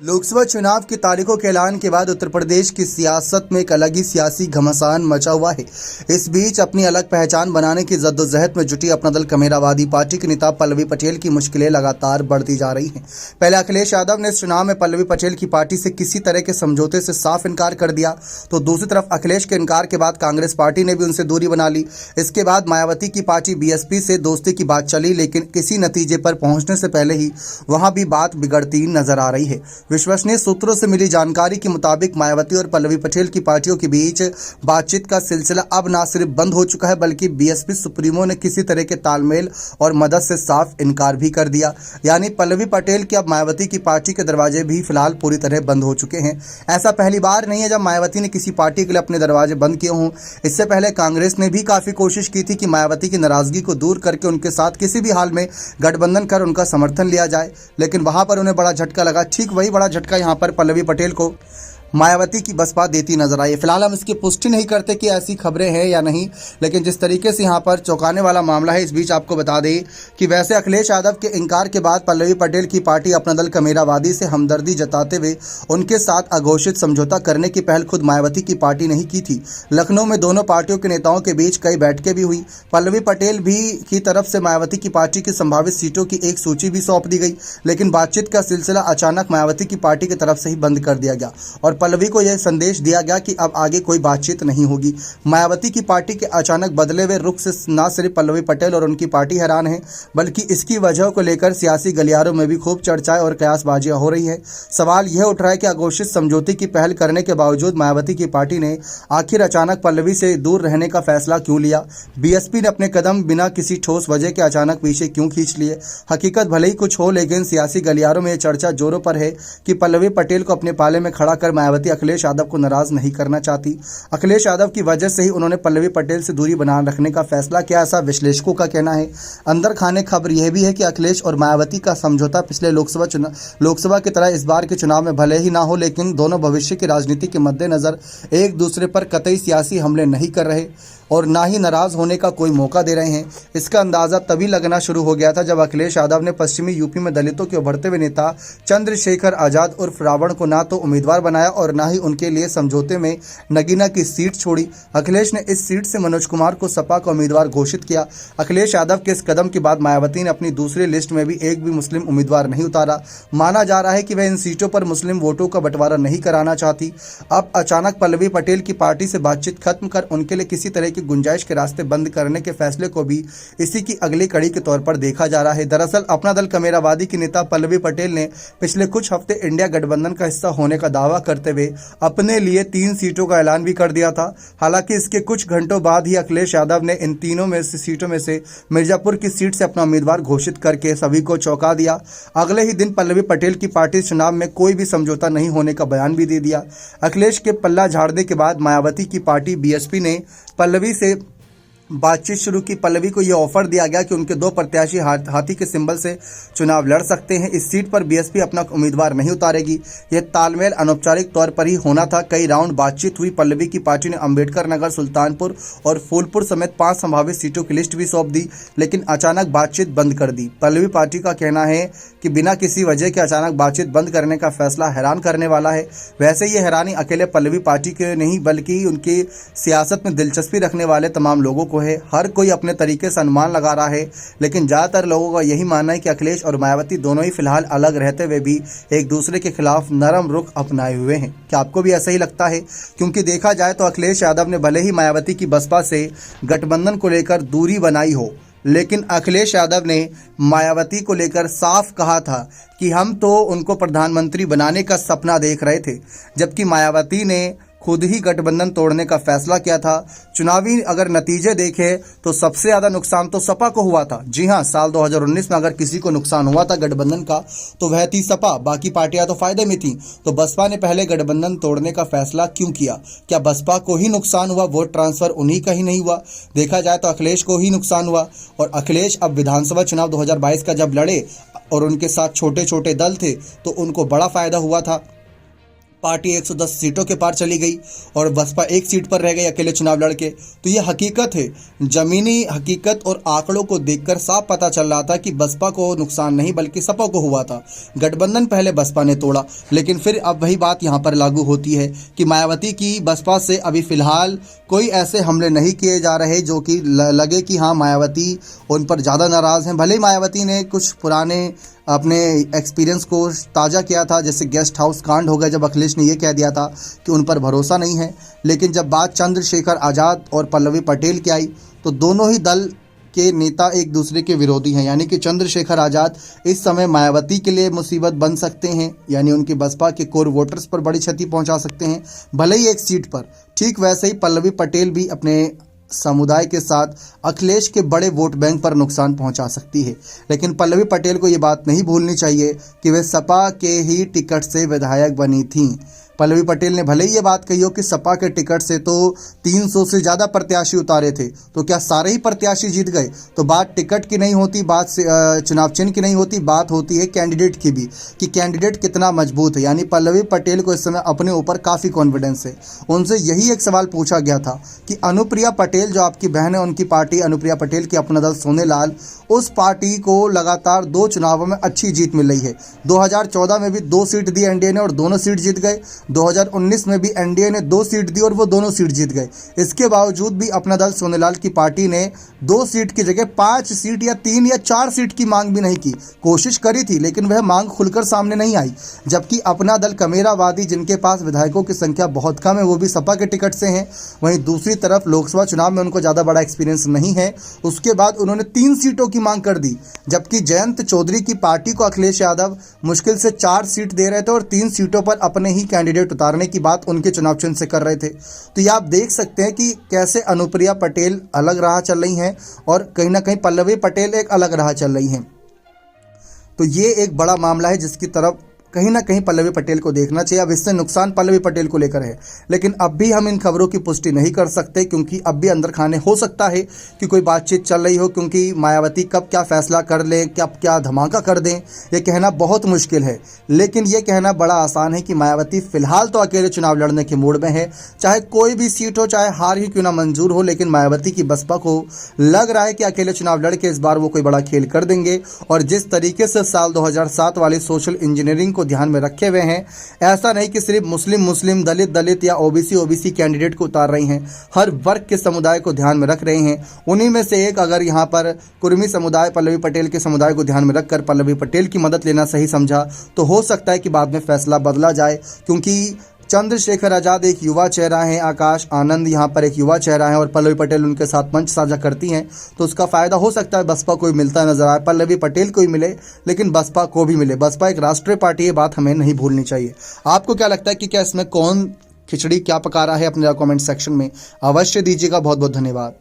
लोकसभा चुनाव की तारीखों के ऐलान के बाद उत्तर प्रदेश की सियासत में एक अलग ही सियासी घमासान मचा हुआ है। इस बीच अपनी अलग पहचान बनाने की जद्दोजहद में जुटी अपना दल कमेरावादी पार्टी के नेता पल्लवी पटेल की मुश्किलें लगातार बढ़ती जा रही हैं। पहले अखिलेश यादव ने इस चुनाव में पल्लवी पटेल की पार्टी से किसी तरह के समझौते से साफ इनकार कर दिया, तो दूसरी तरफ अखिलेश के इनकार के बाद कांग्रेस पार्टी ने भी उनसे दूरी बना ली। इसके बाद मायावती की पार्टी बीएसपी से दोस्ती की बात चली, लेकिन किसी नतीजे पर पहुंचने से पहले ही वहां भी बात बिगड़ती नजर आ रही है। विश्वसनीय सूत्रों से मिली जानकारी के मुताबिक मायावती और पल्लवी पटेल की पार्टियों के बीच बातचीत का सिलसिला अब न सिर्फ बंद हो चुका है, बल्कि बीएसपी सुप्रीमो ने किसी तरह के तालमेल और मदद से साफ इनकार भी कर दिया। यानी पल्लवी पटेल की अब मायावती की पार्टी के दरवाजे भी फिलहाल पूरी तरह बंद हो चुके हैं। ऐसा पहली बार नहीं है जब मायावती ने किसी पार्टी के लिए अपने दरवाजे बंद किए हों। इससे पहले कांग्रेस ने भी काफी कोशिश की थी कि मायावती की नाराजगी को दूर करके उनके साथ किसी भी हाल में गठबंधन कर उनका समर्थन लिया जाए, लेकिन वहां पर उन्हें बड़ा झटका लगा। ठीक वही बड़ा झटका यहाँ पर पल्लवी पटेल को मायावती की बसपा देती नजर आई। फिलहाल हम इसकी पुष्टि नहीं करते कि ऐसी खबरें हैं या नहीं, लेकिन जिस तरीके से यहाँ पर चौंकाने वाला मामला है, इस बीच आपको बता दें कि वैसे अखिलेश यादव के इनकार के बाद पल्लवी पटेल की पार्टी अपना दल कमेरावादी से हमदर्दी जताते हुए उनके साथ अघोषित समझौता करने की पहल खुद मायावती की पार्टी ने ही की थी। लखनऊ में दोनों पार्टियों के नेताओं के बीच कई बैठकें भी हुई। पल्लवी पटेल भी की तरफ से मायावती की पार्टी की संभावित सीटों की एक सूची भी सौंप दी गई, लेकिन बातचीत का सिलसिला अचानक मायावती की पार्टी की तरफ से ही बंद कर दिया गया और पल्लवी को यह संदेश दिया गया कि अब आगे कोई बातचीत नहीं होगी। मायावती की पार्टी के अचानक बदले हुए रुख से न सिर्फ पल्लवी पटेल और उनकी पार्टी हैरान है, बल्कि इसकी वजह को लेकर सियासी गलियारों में भी खूब चर्चाएं और कयासबाजियां हो रही है। सवाल यह उठ रहा है कि अघोषित समझौते की पहल करने के बावजूद मायावती की पार्टी ने आखिर अचानक पल्लवी से दूर रहने का फैसला क्यों लिया। बीएसपी ने अपने कदम बिना किसी ठोस वजह के अचानक पीछे क्यों खींच लिए। हकीकत भले ही कुछ हो, लेकिन सियासी गलियारों में यह चर्चा जोरों पर है कि पल्लवी पटेल को अपने पाले में खड़ा कर मायावती अखिलेश यादव को नाराज नहीं करना चाहती। अखिलेश यादव की वजह से ही उन्होंने पल्लवी पटेल से दूरी बनाए रखने का फैसला किया, ऐसा विश्लेषकों का कहना है। अंदर खाने खबर यह भी है कि अखिलेश और मायावती का समझौता पिछले लोकसभा की तरह इस बार के चुनाव में भले ही ना हो, लेकिन दोनों भविष्य की राजनीति के मद्देनजर एक दूसरे पर कतई सियासी हमले नहीं कर रहे और ना ही नाराज होने का कोई मौका दे रहे हैं। इसका अंदाजा तभी लगना शुरू हो गया था जब अखिलेश यादव ने पश्चिमी यूपी में दलितों के उभरते हुए नेता चंद्रशेखर आजाद उर्फ रावण को ना तो उम्मीदवार बनाया और ना ही उनके लिए समझौते में नगीना की सीट छोड़ी। अखिलेश ने इस सीट से मनोज कुमार को सपा का उम्मीदवार घोषित किया। अखिलेश यादव के इस कदम के बाद मायावती ने अपनी दूसरी लिस्ट में भी एक भी मुस्लिम उम्मीदवार नहीं उतारा। माना जा रहा है कि वह इन सीटों पर मुस्लिम वोटों का बंटवारा नहीं कराना चाहती। अब अचानक पल्लवी पटेल की पार्टी से बातचीत खत्म कर उनके लिए किसी तरह की गुंजाइश के रास्ते बंद करने के फैसले को भी इसी की अगली कड़ी के तौर पर देखा जा रहा है। दरअसल अपना दल कमेरावादी की नेता पल्लवी पटेल ने पिछले कुछ हफ्ते इंडिया गठबंधन का हिस्सा होने का दावा करते हुए अपने लिए 3 सीटों का ऐलान भी कर दिया था। हालांकि इसके कुछ घंटों बाद ही अखिलेश यादव ने इन तीनों में से सीटों में से मिर्जापुर की सीट से अपना उम्मीदवार घोषित करके सभी को चौंका दिया। अगले ही दिन पल्लवी पटेल की पार्टी चुनाव में कोई भी समझौता नहीं होने का बयान भी दे दिया। अखिलेश के पल्ला झाड़ने के बाद मायावती की पार्टी बीएसपी ने पल्लवी से बातचीत शुरू की। पल्लवी को यह ऑफर दिया गया कि उनके 2 प्रत्याशी हाथी के सिंबल से चुनाव लड़ सकते हैं। इस सीट पर बीएसपी अपना उम्मीदवार नहीं उतारेगी। यह तालमेल अनौपचारिक तौर पर ही होना था। कई राउंड बातचीत हुई। पल्लवी की पार्टी ने अंबेडकर नगर, सुल्तानपुर और फूलपुर समेत 5 संभावित सीटों की लिस्ट भी सौंप दी, लेकिन अचानक बातचीत बंद कर दी। पल्लवी पार्टी का कहना है कि बिना किसी वजह के अचानक बातचीत बंद करने का फैसला हैरान करने वाला है। वैसे ये हैरानी अकेले पल्लवी पार्टी के नहीं, बल्कि उनकी सियासत में दिलचस्पी रखने वाले तमाम लोगों को है। हर कोई अपने तरीके से अनुमान लगा रहा है, लेकिन ज्यादातर लोगों का यही मानना है कि अखिलेश और मायावती दोनों ही फिलहाल अलग रहते हुए भी एक दूसरे के खिलाफ नरम रुख अपनाए हुए हैं। क्या आपको भी ऐसा ही लगता है? क्योंकि देखा जाए तो अखिलेश यादव ने भले ही मायावती की बसपा से गठबंधन को लेकर दूरी बनाई हो, लेकिन अखिलेश यादव ने मायावती को लेकर साफ कहा था कि हम तो उनको प्रधानमंत्री बनाने का सपना देख रहे थे, जबकि मायावती ने खुद ही गठबंधन तोड़ने का फैसला किया था। चुनावी अगर नतीजे देखें तो सबसे ज़्यादा नुकसान तो सपा को हुआ था। जी हां, साल 2019 में अगर किसी को नुकसान हुआ था गठबंधन का तो वह थी सपा, बाकी पार्टियां तो फायदे में थीं। तो बसपा ने पहले गठबंधन तोड़ने का फैसला क्यों किया? क्या बसपा को ही नुकसान हुआ? वोट ट्रांसफर उन्हीं का ही नहीं हुआ? देखा जाए तो अखिलेश को ही नुकसान हुआ। और अखिलेश अब विधानसभा चुनाव 2022 का जब लड़े और उनके साथ छोटे छोटे दल थे तो उनको बड़ा फायदा हुआ था। पार्टी 110 सीटों के पार चली गई और बसपा एक सीट पर रह गई अकेले चुनाव लड़के। तो ये हकीकत है, जमीनी हकीकत और आंकड़ों को देखकर साफ पता चल रहा था कि बसपा को नुकसान नहीं बल्कि सपा को हुआ था। गठबंधन पहले बसपा ने तोड़ा, लेकिन फिर अब वही बात यहाँ पर लागू होती है कि मायावती की बसपा से अभी फिलहाल कोई ऐसे हमले नहीं किए जा रहे जो कि लगे कि हाँ मायावती उन पर ज़्यादा नाराज़ हैं। भले ही मायावती ने कुछ पुराने अपने एक्सपीरियंस को ताज़ा किया था, जैसे गेस्ट हाउस कांड हो गया जब अखिलेश ने ये कह दिया था कि उन पर भरोसा नहीं है, लेकिन जब बात चंद्रशेखर आज़ाद और पल्लवी पटेल की आई तो दोनों ही दल के नेता एक दूसरे के विरोधी हैं। यानी कि चंद्रशेखर आज़ाद इस समय मायावती के लिए मुसीबत बन सकते हैं, यानी उनकी बसपा के कोर वोटर्स पर बड़ी क्षति पहुंचा सकते हैं भले ही एक सीट पर। ठीक वैसे ही पल्लवी पटेल भी अपने समुदाय के साथ अखिलेश के बड़े वोट बैंक पर नुकसान पहुंचा सकती है। लेकिन पल्लवी पटेल को ये बात नहीं भूलनी चाहिए कि वे सपा के ही टिकट से विधायक बनी थीं। पल्लवी पटेल ने भले ही ये बात कही हो कि सपा के टिकट से तो 300 से ज़्यादा प्रत्याशी उतारे थे, तो क्या सारे ही प्रत्याशी जीत गए? तो बात टिकट की नहीं होती, बात चुनाव चिन्ह की नहीं होती, बात होती है कैंडिडेट की भी, कि कैंडिडेट कितना मजबूत है। यानी पल्लवी पटेल को इस समय अपने ऊपर काफ़ी कॉन्फिडेंस है। उनसे यही एक सवाल पूछा गया था कि अनुप्रिया पटेल जो आपकी बहन है, उनकी पार्टी अनुप्रिया पटेल की अपना दल सोनेलाल, उस पार्टी को लगातार 2 चुनावों में अच्छी जीत मिल रही है। 2014 में भी 2 सीट दी एनडीए ने और दोनों सीट जीत गए। 2019 में भी एनडीए ने 2 सीट दी और वो दोनों सीट जीत गए। इसके बावजूद भी अपना दल सोनेलाल की पार्टी ने 2 सीट की जगह 5 सीट या 3 या 4 सीट की मांग भी नहीं की। कोशिश करी थी लेकिन वह मांग खुलकर सामने नहीं आई। जबकि अपना दल कमेरावादी, जिनके पास विधायकों की संख्या बहुत कम है, वो भी सपा के टिकट से हैं। वहीं दूसरी तरफ लोकसभा चुनाव में उनको ज़्यादा बड़ा एक्सपीरियंस नहीं है। उसके बाद उन्होंने 3 सीटों की मांग कर दी, जबकि जयंत चौधरी की पार्टी को अखिलेश यादव मुश्किल से 4 सीट दे रहे थे और 3 सीटों पर अपने ही कैंडिडेट उतारने की बात उनके चुनाव चिन्ह से कर रहे थे। तो ये आप देख सकते हैं कि कैसे अनुप्रिया पटेल अलग राह चल रही हैं और कहीं ना कहीं पल्लवी पटेल एक अलग राह चल रही हैं। तो ये एक बड़ा मामला है जिसकी तरफ कहीं ना कहीं पल्लवी पटेल को देखना चाहिए। अब इससे नुकसान पल्लवी पटेल को लेकर है, लेकिन अब भी हम इन खबरों की पुष्टि नहीं कर सकते, क्योंकि अब भी अंदर खाने हो सकता है कि कोई बातचीत चल रही हो, क्योंकि मायावती कब क्या फैसला कर ले, कब क्या धमाका कर दें, ये कहना बहुत मुश्किल है। लेकिन ये कहना बड़ा आसान है कि मायावती फिलहाल तो अकेले चुनाव लड़ने के मूड में है, चाहे कोई भी सीट हो, चाहे हार ही क्यों ना मंजूर हो। लेकिन मायावती की बसपा को लग रहा है कि अकेले चुनाव लड़के इस बार वो कोई बड़ा खेल कर देंगे। और जिस तरीके से साल 2007 वाली सोशल इंजीनियरिंग ध्यान में रखे हुए हैं, ऐसा नहीं कि सिर्फ मुस्लिम, दलित या ओबीसी कैंडिडेट को उतार रही हैं, हर वर्ग के समुदाय को ध्यान में रख रहे हैं। उन्हीं में से एक अगर यहाँ पर कुर्मी समुदाय पल्लवी पटेल के समुदाय को ध्यान में रखकर पल्लवी पटेल की मदद लेना सही समझा तो हो सकता है कि बाद में फैसला बदला जाए, क्योंकि चंद्रशेखर आज़ाद एक युवा चेहरा है, आकाश आनंद यहाँ पर एक युवा चेहरा है और पल्लवी पटेल उनके साथ मंच साझा करती हैं, तो उसका फ़ायदा हो सकता है बसपा को भी मिलता नजर आए। पल्लवी पटेल को ही मिले लेकिन बसपा को भी मिले। बसपा एक राष्ट्रीय पार्टी है, बात हमें नहीं भूलनी चाहिए। आपको क्या लगता है कि क्या इसमें कौन खिचड़ी क्या पका रहा है? अपने कमेंट सेक्शन में अवश्य दीजिएगा। बहुत बहुत धन्यवाद।